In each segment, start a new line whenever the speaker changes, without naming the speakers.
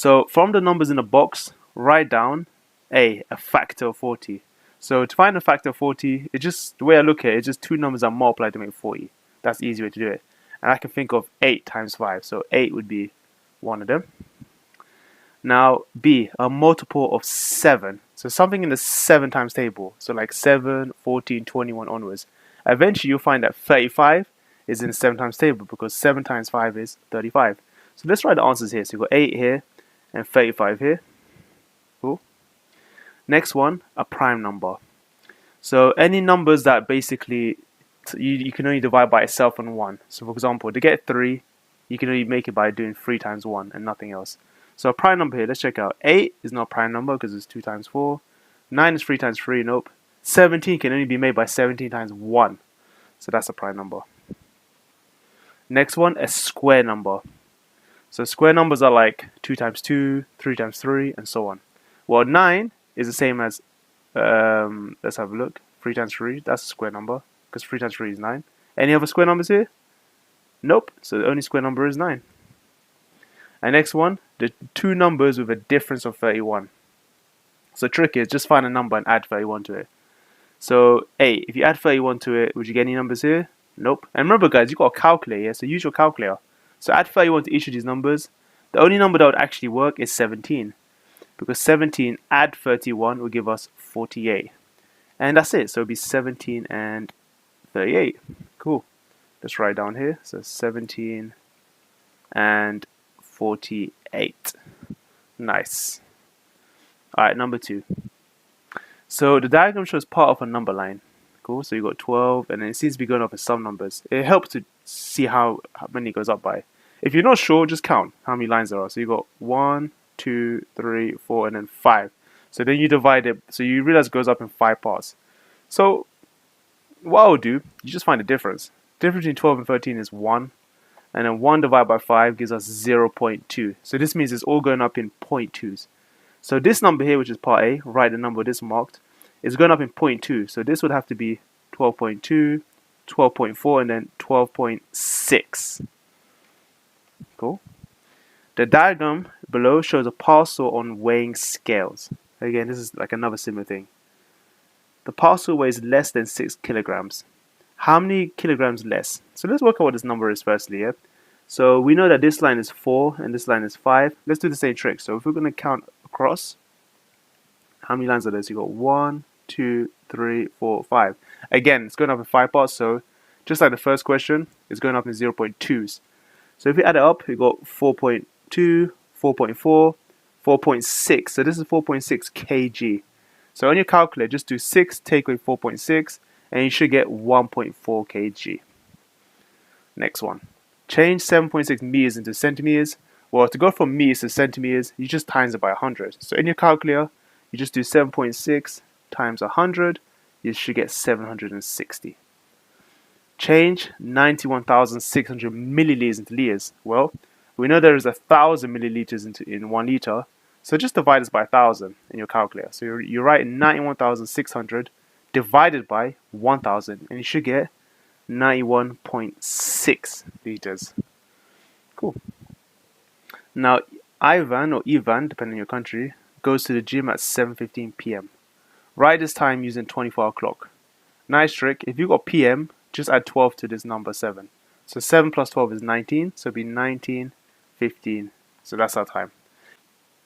So from the numbers in the box, write down a factor of 40. So to find a factor of 40, it's just, the way I look at it, it's just two numbers that multiply to make 40. That's the easy way to do it. And I can think of 8 times 5. So 8 would be one of them. Now B, a multiple of 7. So something in the 7 times table. So like 7, 14, 21 onwards. Eventually you'll find that 35 is in the 7 times table because 7 times 5 is 35. So let's write the answers here. So you've got 8 here and 35 here. Cool. Next one, a prime number. So any numbers that basically you can only divide by itself and 1. So for example, to get 3, you can only make it by doing 3 times 1 and nothing else. So a prime number here, let's check out. 8 is not a prime number because it's 2 times 4. 9 is 3 times 3, nope. 17 can only be made by 17 times 1. So that's a prime number. Next one, a square number. So square numbers are like 2 times 2, 3 times 3, and so on. Well, 9 is the same as, let's have a look. 3 times 3, that's a square number, because 3 times 3 is 9. Any other square numbers here? Nope, so the only square number is 9. And next one, the two numbers with a difference of 31. So trick is just find a number and add 31 to it. So A, if you add 31 to it, would you get any numbers here? Nope. And remember guys, you've got a calculator here, so use your calculator. So add 31 to each of these numbers. The only number that would actually work is 17. Because 17 add 31 will give us 48. And that's it. So it'll be 17 and 38. Cool. Let's write down here. So 17 and 48. Nice. Alright, number 2. So the diagram shows part of a number line. Cool. So you got 12, and then it seems to be going up in some numbers. It helps to see how many it goes up by. If you're not sure, just count how many lines there are. So you got 1, 2, 3, 4, and then 5. So then you divide it. So you realize it goes up in 5 parts. So what I'll do, you just find the difference. The difference between 12 and 13 is 1. And then 1 divided by 5 gives us 0.2. So this means it's all going up in 0.2s. So this number here, which is part A, write the number this marked, is going up in 0.2. So this would have to be 12.2, 12.4, and then 12.6. Cool. The diagram below shows a parcel on weighing scales. Again, this is like another similar thing. The parcel weighs less than 6 kilograms. How many kilograms less? So let's work out what this number is firstly. Yeah? So we know that this line is 4 and this line is 5. Let's do the same trick. So if we're going to count across, how many lines are there? So you got 1, 2, 3, 4, 5. Again, it's going up in 5 parts. So just like the first question, it's going up in 0.2s. So if we add it up, we got 4.2, 4.4, 4.6. So this is 4.6 kg. So on your calculator, just do 6 take away 4.6, and you should get 1.4 kg. Next one. Change 7.6 meters into centimeters. Well, to go from meters to centimeters, you just times it by 100. So in your calculator, you just do 7.6 times 100. You should get 760. Change 91,600 milliliters into liters. Well, we know there is 1,000 milliliters in 1 liter. So just divide this by 1,000 in your calculator. So you write 91,600 divided by 1,000, and you should get 91.6 liters. Cool. Now, Ivan or Ivan, depending on your country, goes to the gym at 7:15 p.m. Write this time using 24-hour clock. Nice trick. If you got p.m., just add 12 to this number 7. So 7 plus 12 is 19. So it'll be 19:15. So that's our time.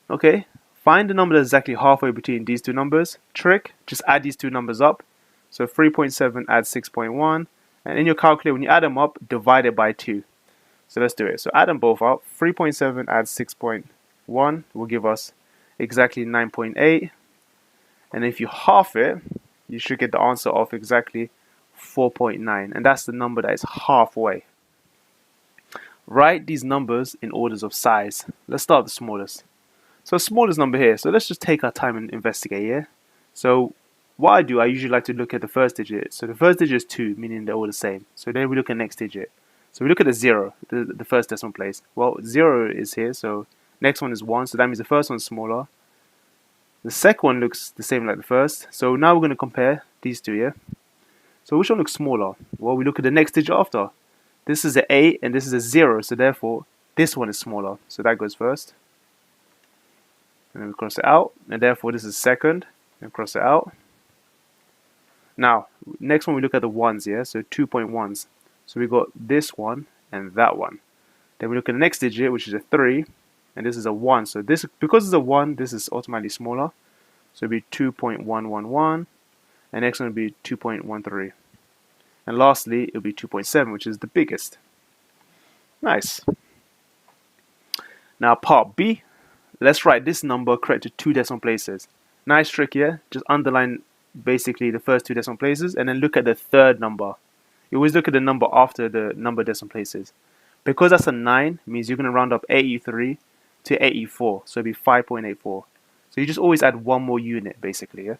Okay. Find the number that's exactly halfway between these two numbers. Trick, just add these two numbers up. So 3.7 adds 6.1. And in your calculator, when you add them up, divide it by 2. So let's do it. So add them both up. 3.7 adds 6.1 will give us exactly 9.8. And if you half it, you should get the answer of exactly 4.9. And that's the number that is halfway. Write these numbers in orders of size. Let's start with the smallest. So smallest number here. So let's just take our time and investigate here. So what I do, I usually like to look at the first digit. So the first digit is 2, meaning they're all the same. So then we look at next digit. So we look at the 0, the first decimal place. Well, 0 is here, so next one is 1. So that means the first one's smaller. The second one looks the same like the first. So now we're going to compare these two, yeah? So which one looks smaller? Well, we look at the next digit after. This is an 8 and this is a 0. So therefore, this one is smaller. So that goes first. and then we cross it out, and therefore this is second, and cross it out. Now, next one we look at the ones, yeah, so 2.1s. So we got this one and that one. Then we look at the next digit, which is a 3, and this is a 1. So this, because it's a 1, this is automatically smaller. So it'll be 2.111, and next one will be 2.13. And lastly, it'll be 2.7, which is the biggest. Nice. Now part B, let's write this number correct to 2 decimal places. Nice trick here, just underline basically the first 2 decimal places and then look at the third number. You always look at the number after the number decimal places. Because that's a 9, means you're going to round up 83 to 84, so it'll be 5.84. So you just always add one more unit basically, yeah?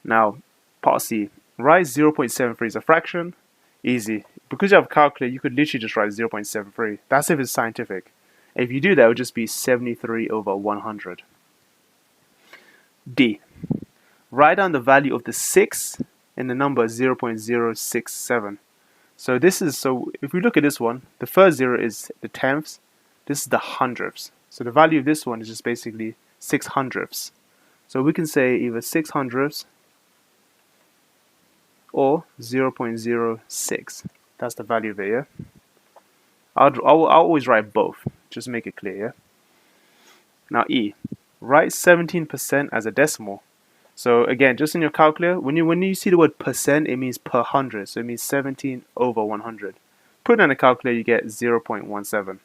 Now, part C, write 0.73 as a fraction. Easy. Because you have a calculator, you could literally just write 0.73. That's if it's scientific. If you do that, it would just be 73 over 100. D. Write down the value of the 6 in the number 0.067. So this is, so if we look at this one, the first 0 is the tenths, this is the hundredths. So the value of this one is just basically 6 hundredths. So we can say either 6 hundredths or 0.06. That's the value of it, yeah? I'll always write both, just make it clear, yeah? Now E, write 17% as a decimal. So again, just in your calculator, when you see the word percent, it means per 100. So it means 17 over 100. Put it in a calculator, you get 0.17.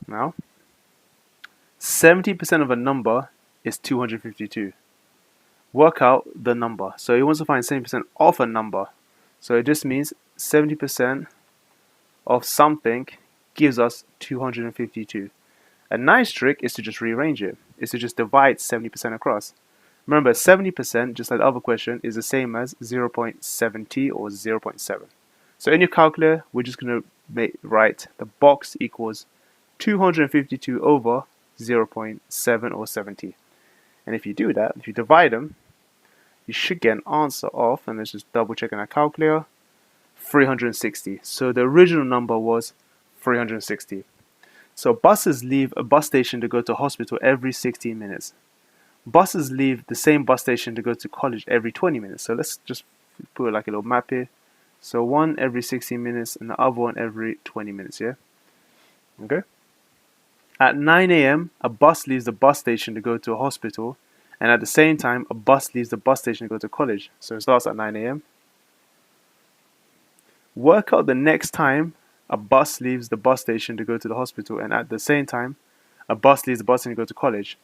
Now, 70% of a number is 252. Work out the number. So he wants to find 70% of a number. So it just means 70% of something gives us 252. A nice trick is to just rearrange it. Is to just divide 70% across. Remember, 70%, just like the other question, is the same as 0.70 or 0.7. So in your calculator, we're just going to write the box equals 252 over 0.7 or 70. And if you do that, if you divide them, you should get an answer of, and let's just double check in our calculator, 360. So the original number was 360. So buses leave a bus station to go to a hospital every 16 minutes. Buses leave the same bus station to go to college every 20 minutes. So let's just put like a little map here. So one every 16 minutes and the other one every 20 minutes, yeah? Okay. At 9 a.m., a bus leaves the bus station to go to a hospital, and at the same time, a bus leaves the bus station to go to college. So it starts at 9 a.m. Work out the next time a bus leaves the bus station to go to the hospital, and at the same time, a bus leaves the bus station to go to college.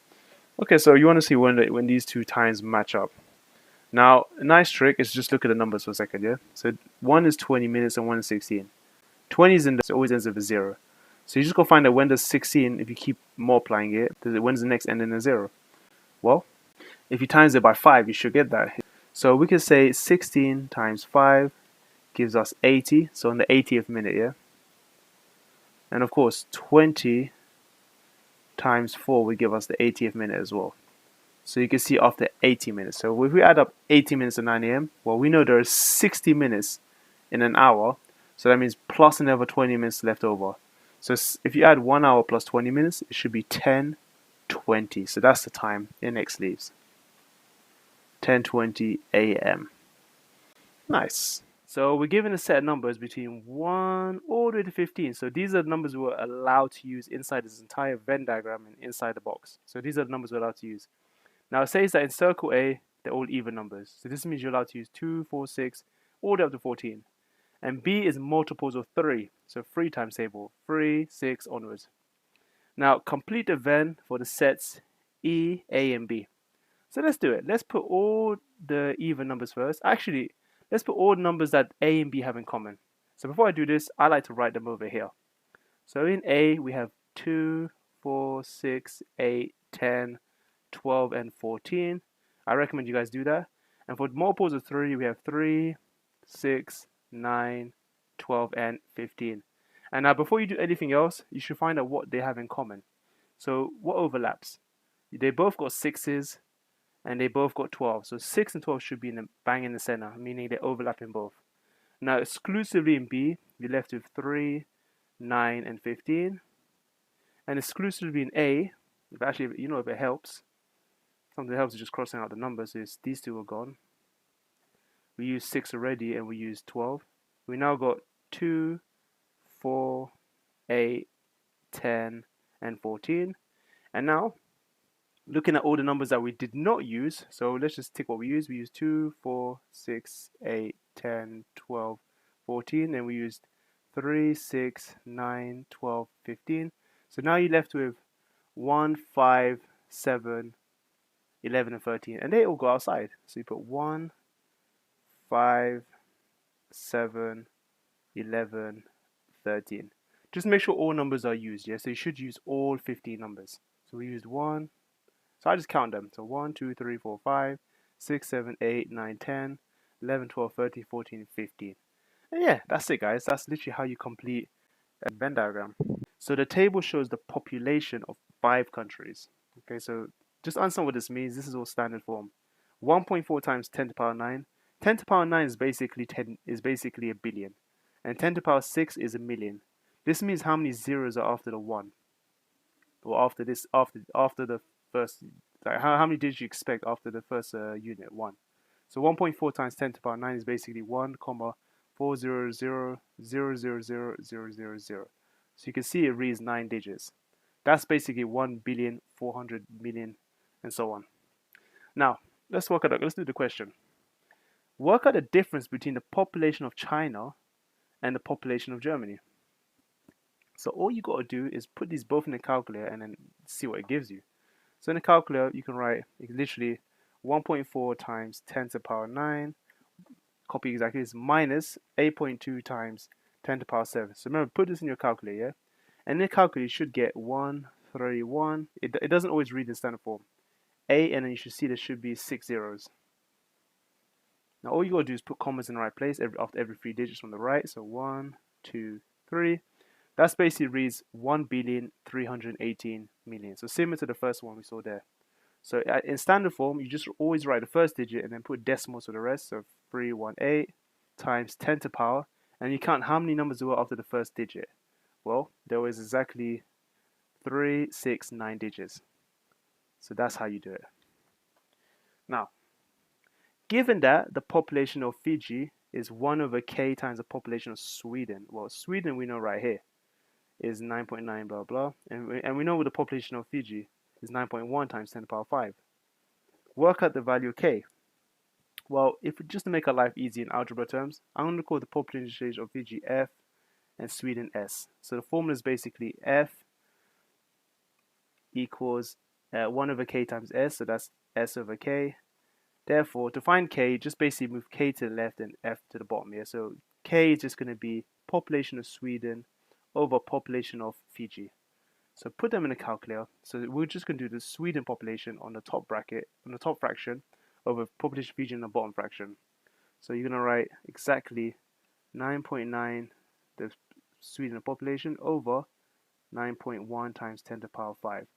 Okay, so you want to see when these two times match up. Now, a nice trick is just look at the numbers for a second, yeah? So one is 20 minutes and one is 16. 20 is in it always ends with a 0. So you just go find out when does 16, if you keep multiplying it, when does the next end in a 0? Well, if you times it by 5, you should get that. So we can say 16 times 5 gives us 80, so in the 80th minute, yeah? And of course, 20 times 4 will give us the 80th minute as well. So you can see after 80 minutes. So if we add up 80 minutes at 9 a.m., well, we know there are 60 minutes in an hour. So that means plus another 20 minutes left over. So if you add 1 hour plus 20 minutes, it should be 10:20. So that's the time it next leaves. 10:20 a.m. Nice. So we're given a set of numbers between 1 all the way to 15. So these are the numbers we're allowed to use inside this entire Venn diagram and inside the box. So these are the numbers we're allowed to use. Now it says that in circle A, they're all even numbers. So this means you're allowed to use 2, 4, 6, all the way up to 14. And B is multiples of 3. So 3 times table. 3, 6 onwards. Now complete the Venn for the sets E, A, and B. So let's do it. Let's put all the even numbers first. Actually, let's put all the numbers that A and B have in common. So before I do this, I like to write them over here. So in A, we have 2, 4, 6, 8, 10, 12, and 14. I recommend you guys do that. And for multiples of 3, we have 3, 6, 9, 12, and 15. And now before you do anything else, you should find out what they have in common. So what overlaps? They both got 6s and they both got 12. So 6 and 12 should be bang in the center, meaning they overlap in both. Now exclusively in B, you're left with 3, 9, and 15. And exclusively in A, If actually, you know, if it helps, something that helps is just crossing out the numbers. So these two are gone. We used 6 already, and we used 12. We now got 2, 4, 8, 10, and 14. And now, looking at all the numbers that we did not use, so let's just tick what we used. We used 2, 4, 6, 8, 10, 12, 14, and we used 3, 6, 9, 12, 15. So now you're left with 1, 5, 7, 11, and 13. And they all go outside. So you put 1, 5, 7, 11, 13. Just make sure all numbers are used, yeah? So you should use all 15 numbers. So we used 1. So I just count them. So 1, 2, 3, 4, 5, 6, 7, 8, 9, 10, 11, 12, 13, 14, 15. And yeah, that's it, guys. That's literally how you complete a Venn diagram. So the table shows the population of 5 countries. Okay, so just understand what this means. This is all standard form. 1.4 times 10 to the power 9. 10 to the power 9 is basically a billion. And 10 to the power 6 is a million. This means how many zeros are after the 1. Or after the first, like how many did you expect after the first unit, 1. So 1.4 times 10 to the power 9 is basically 1, 400, 000, 000. So you can see it reads 9 digits. That's basically 1,400,000,000 and so on. Now, let's do the question. Work out the difference between the population of China and the population of Germany. So all you got to do is put these both in the calculator and then see what it gives you. So in the calculator, you can write literally 1.4 times 10 to the power 9, copy exactly this, minus 8.2 times 10 to the power 7. So remember, put this in your calculator, yeah? And in the calculator, you should get 131. It doesn't always read in standard form. 8, and then you should see there should be 6 zeros. Now all you got to do is put commas in the right place after every 3 digits from the right. So 1, 2, 3. That's basically reads 1,318,000,000. So similar to the first one we saw there. So in standard form, you just always write the first digit and then put decimals for the rest. So 318 times 10 to the power. And you count how many numbers there were after the first digit. Well, there was exactly 369 digits. So that's how you do it. Now, given that the population of Fiji is 1 over k times the population of Sweden. Well, Sweden we know right here is 9.9 blah blah. And we know the population of Fiji is 9.1 times 10 to the power 5. Work out the value of k. Well, just to make our life easy in algebra terms, I'm going to call the population of Fiji F and Sweden S. So the formula is basically F equals 1 over k times S, so that's S over k. Therefore, to find k, just basically move k to the left and F to the bottom here. So k is just going to be population of Sweden over population of Fiji. So put them in a calculator. So we're just going to do the Sweden population on the top bracket, on the top fraction, over population of Fiji in the bottom fraction. So you're going to write exactly 9.9, the Sweden population, over 9.1 times 10 to the power 5.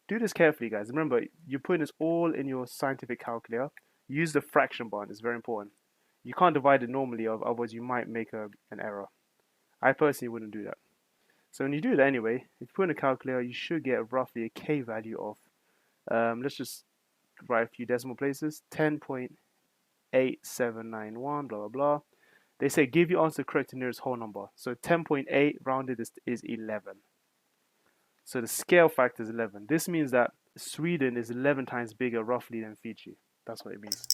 Do this carefully, guys. Remember, you're putting this all in your scientific calculator. Use the fraction bond. It's very important. You can't divide it normally, otherwise you might make an error. I personally wouldn't do that. So when you do that anyway, if you put in a calculator, you should get roughly a k value of, let's just write a few decimal places, 10.8791, blah, blah, blah. They say give your answer correct to nearest whole number. So 10.8 rounded is 11. So the scale factor is 11. This means that Sweden is 11 times bigger roughly than Fiji. That's what it means.